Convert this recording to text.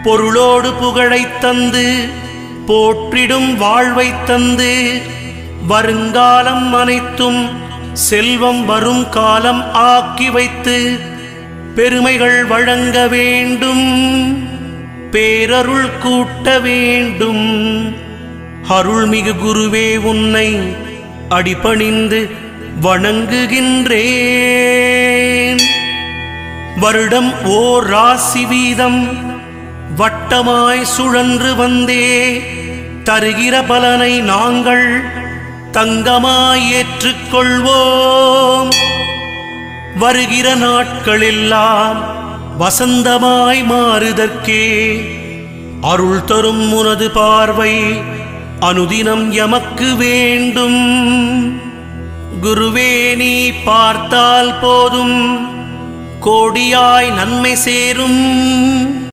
பொருளோடு புகழைத் தந்து போற்றிடும் வாழ்வைத் தந்து வருங்காலம் அனைத்தும் செல்வம் வரும் காலம் ஆக்கி வைத்து பெருமைகள் வழங்க வேண்டும், பேரருள் கூட்ட வேண்டும். அருள்மிகு குருவே, உன்னை அடிபணிந்து வணங்குகின்றேன். வருடம் ஓர் ராசி வீதம் வட்டமாய் சுழன்று வந்தே தருகிற பலனை நாங்கள் தங்கமாய் ஏற்றுக்கொள்வோம். வருகிற நாட்களெல்லாம் வசந்தமாய் மாறுதற்கே அருள் தரும் உனது பார்வை அனுதினம் எமக்கு வேண்டும். குருவே, நீ பார்த்தால் போதும் கோடியாய் நன்மை சேரும்.